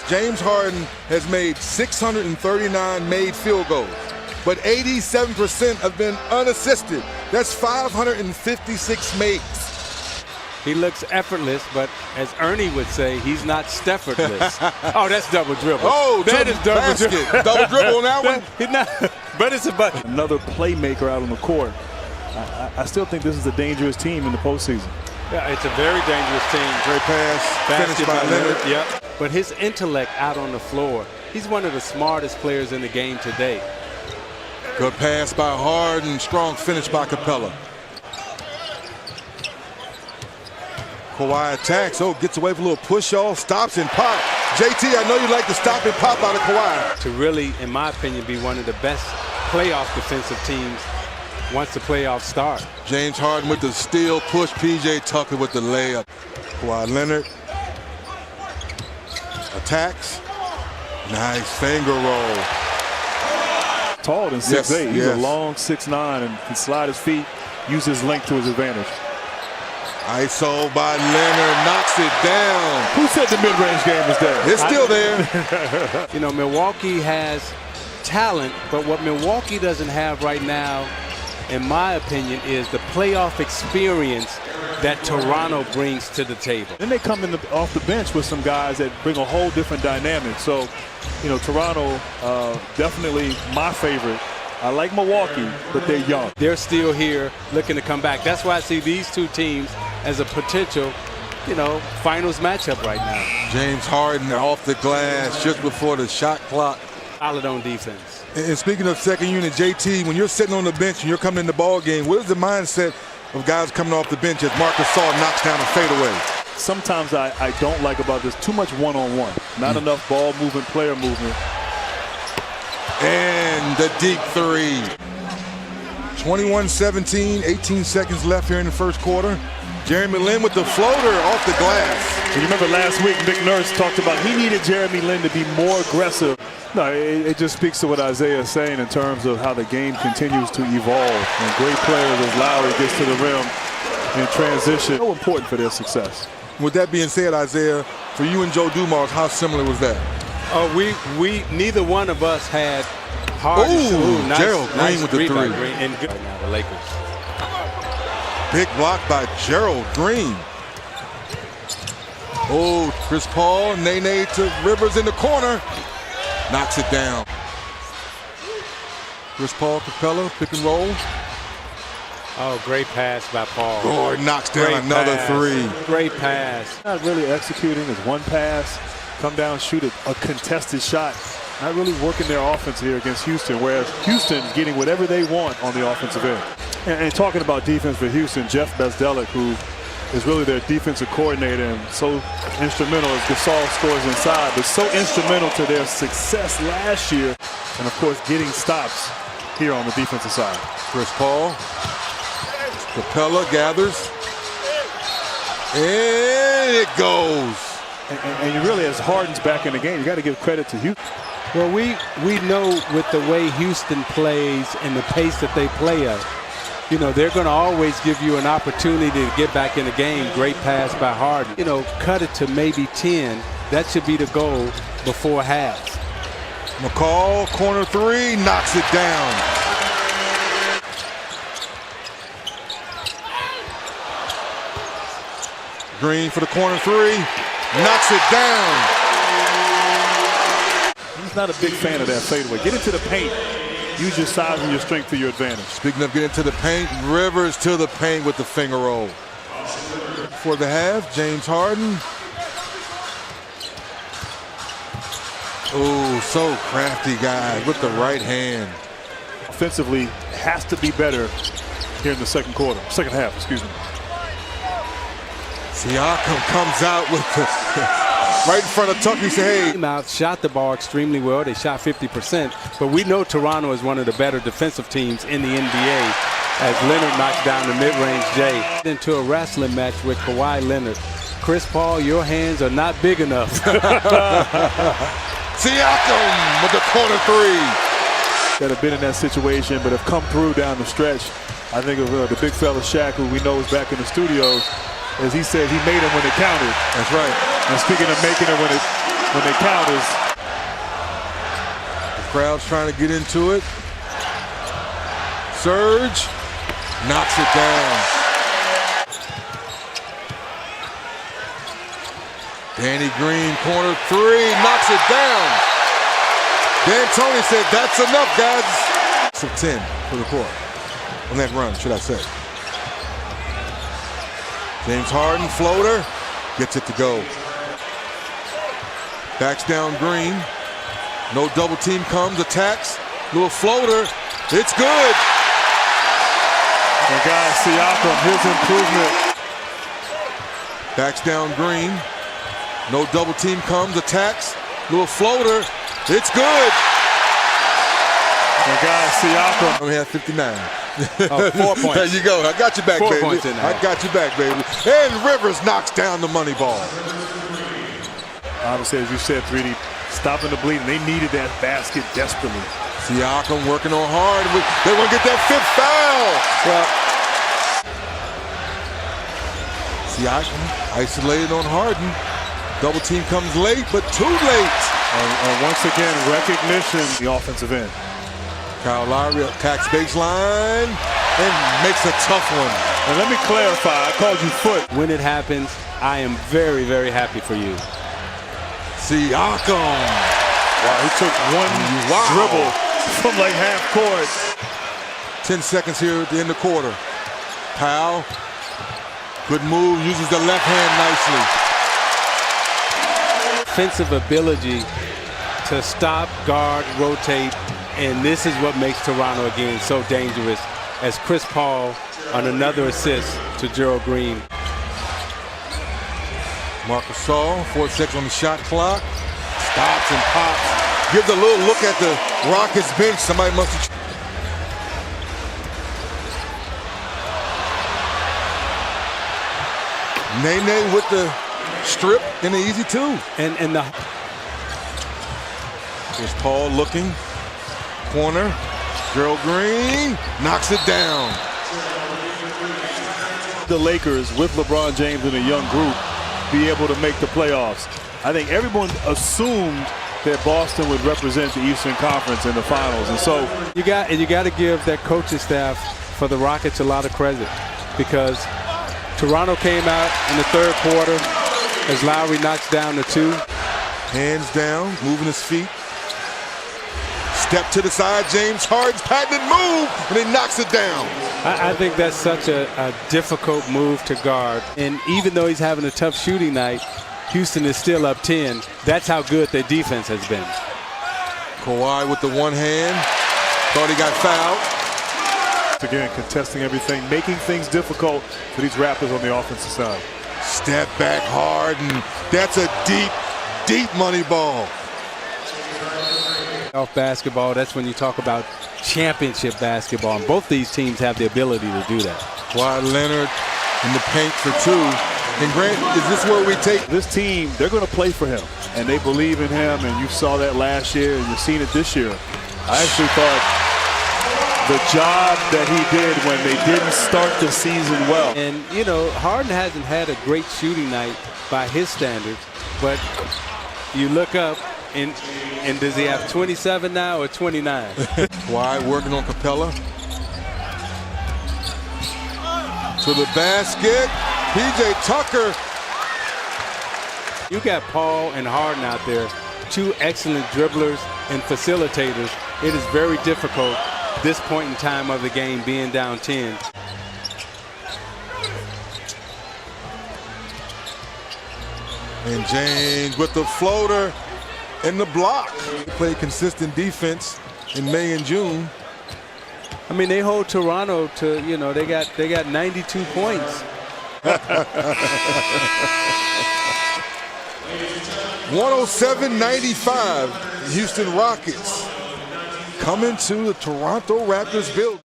James Harden has made 639 made field goals, but 87% have been unassisted. That's 556 makes. He looks effortless, but as Ernie would say, he's not Steffortless. Oh, that's double dribble. Oh, that is double dribble. Double dribble on that one? He's not, but it's a button. Another playmaker out on the court. I still think this is a dangerous team in the postseason. Yeah, it's a very dangerous team. Great pass, finished by Leonard. Yep. But his intellect out on the floor, he's one of the smartest players in the game today. Good pass by Harden, strong finish by Capella. Kawhi attacks, gets away from a little push-off, stops and pop. JT, I know you like the stop and pop out of Kawhi. To really, in my opinion, be one of the best playoff defensive teams once the playoffs start. James Harden with the steal push, PJ Tucker with the layup. Kawhi Leonard attacks. Nice finger roll. Tall than 6'8". He's a long 6'9" and can slide his feet, use his length to his advantage. ISO by Leonard, knocks it down. Who said the mid-range game was there? It's still there. You know, Milwaukee has talent, but what Milwaukee doesn't have right now, in my opinion, is the playoff experience that Toronto brings to the table. Then they come off the bench with some guys that bring a whole different dynamic. So, you know, Toronto, definitely my favorite. I like Milwaukee, but they're young. They're still here looking to come back. That's why I see these two teams as a potential, finals matchup right now. James Harden off the glass just before the shot clock. Solid on defense. And speaking of second unit, JT, when you're sitting on the bench and you're coming in the ball game, what is the mindset of guys coming off the bench as Marcus Gasol knocks down a fadeaway? Sometimes I don't like about this too much one-on-one. Not enough ball movement, player movement. And the deep three. 21-17, 18 seconds left here in the first quarter. Jeremy Lin with the floater off the glass. You remember last week, Nick Nurse talked about he needed Jeremy Lin to be more aggressive. No, it just speaks to what Isaiah is saying in terms of how the game continues to evolve. And great players as Lowry gets to the rim in transition. So important for their success. With that being said, Isaiah, for you and Joe Dumars, how similar was that? Oh, we neither one of us had hard. Nice, Gerald Green with the three. And good. Now the Lakers. Big block by Gerald Green. Oh, Chris Paul, Nene to Rivers in the corner. Knocks it down. Chris Paul, Capella, pick and roll. Oh, great pass by Paul. Gordon knocks down another three. Great pass. Not really executing his one pass. Come down, shoot a contested shot. Not really working their offense here against Houston, whereas Houston's getting whatever they want on the offensive end. And talking about defense for Houston, Jeff Bezdelic, who is really their defensive coordinator and so instrumental as Gasol scores inside, but so instrumental to their success last year. And, of course, getting stops here on the defensive side. Chris Paul. Capella gathers. And it goes. And you really, as Harden's back in the game, you got to give credit to Houston. Well, we know with the way Houston plays and the pace that they play at, they're going to always give you an opportunity to get back in the game. Great pass by Harden. Cut it to maybe 10. That should be the goal before half. McCall, corner three, knocks it down. Green for the corner three. Knocks it down. He's not a big fan of that fadeaway. Get into the paint. Use your size and your strength to your advantage. Speaking of getting to the paint, Rivers to the paint with the finger roll. For the half, James Harden. Oh, so crafty guy with the right hand. Offensively, has to be better here in the second half, excuse me. Siakam comes out with the right in front of Tucker. He said, hey. Out, shot the ball extremely well. They shot 50%. But we know Toronto is one of the better defensive teams in the NBA as Leonard knocks down the mid-range J. Into a wrestling match with Kawhi Leonard. Chris Paul, your hands are not big enough. Siakam with the corner three. That have been in that situation but have come through down the stretch. I think of the big fella Shaq, who we know is back in the studios. As he said, he made them when it counted. That's right. And speaking of making it when they count is. The crowd's trying to get into it. Surge, knocks it down. Danny Green, corner three, knocks it down. D'Antoni said, that's enough, guys. 10 for the court on that run, should I say. James Harden, floater, gets it to go. Backs down Green. No double team comes, attacks. Little floater, it's good. And guys, Siakam, his improvement. Backs down Green. No double team comes, attacks. Little floater, it's good. And guys, Siakam. We have 59. 4 points. There you go. I got you back, 4 baby. points in there. I got you back, baby. And Rivers knocks down the money ball. Obviously, as you said, 3D, stopping the bleeding. They needed that basket desperately. Siakam working on hard. They want to get that fifth foul. Well, Siakam isolated on Harden. Double team comes late, but too late. And once again, recognition the offensive end. Kyle Lowry attacks baseline and makes a tough one. And let me clarify, I called you foot. when it happens, I am very, very happy for you. Siakam. Wow, he took one dribble from like half court. 10 seconds here at the end of the quarter. Powell, good move, uses the left hand nicely. Offensive ability to stop, guard, rotate, and this is what makes Toronto again so dangerous, as Chris Paul on another assist to Gerald Green. Marcus Gasol, 4 seconds on the shot clock. Stops and pops. Gives a little look at the Rockets bench. Somebody must have. Nene with the strip and the easy two. And the Here's Paul looking. Corner. Gerald Green knocks it down. The Lakers, with LeBron James and a young group, be able to make the playoffs. I think everyone assumed that Boston would represent the Eastern Conference in the finals, and so you got to give that coaching staff for the Rockets a lot of credit, because Toronto came out in the third quarter as Lowry knocks down the two. Hands down, moving his feet. Step to the side, James Harden's patented move, and he knocks it down. I think that's such a difficult move to guard. And even though he's having a tough shooting night, Houston is still up 10. That's how good their defense has been. Kawhi with the one hand. Thought he got fouled. again, contesting everything, making things difficult for these Raptors on the offensive side. Step back Harden. That's a deep, deep money ball. Off basketball, that's when you talk about championship basketball, and both these teams have the ability to do that. Kawhi Leonard in the paint for two. And Grant, is this where we take? This team, they're going to play for him, and they believe in him, and you saw that last year, and you've seen it this year. I actually thought the job that he did when they didn't start the season well. And, you know, Harden hasn't had a great shooting night by his standards, but you look up, and does he have 27 now or 29? Kawhi working on Capella. To the basket. P.J. Tucker. You got Paul and Harden out there, two excellent dribblers and facilitators. It is very difficult this point in time of the game, being down 10. And James with the floater and the block. They played consistent defense in May and June. I mean, they hold Toronto to, you know, they got 92 points. 107-95, Houston Rockets coming to the Toronto Raptors building.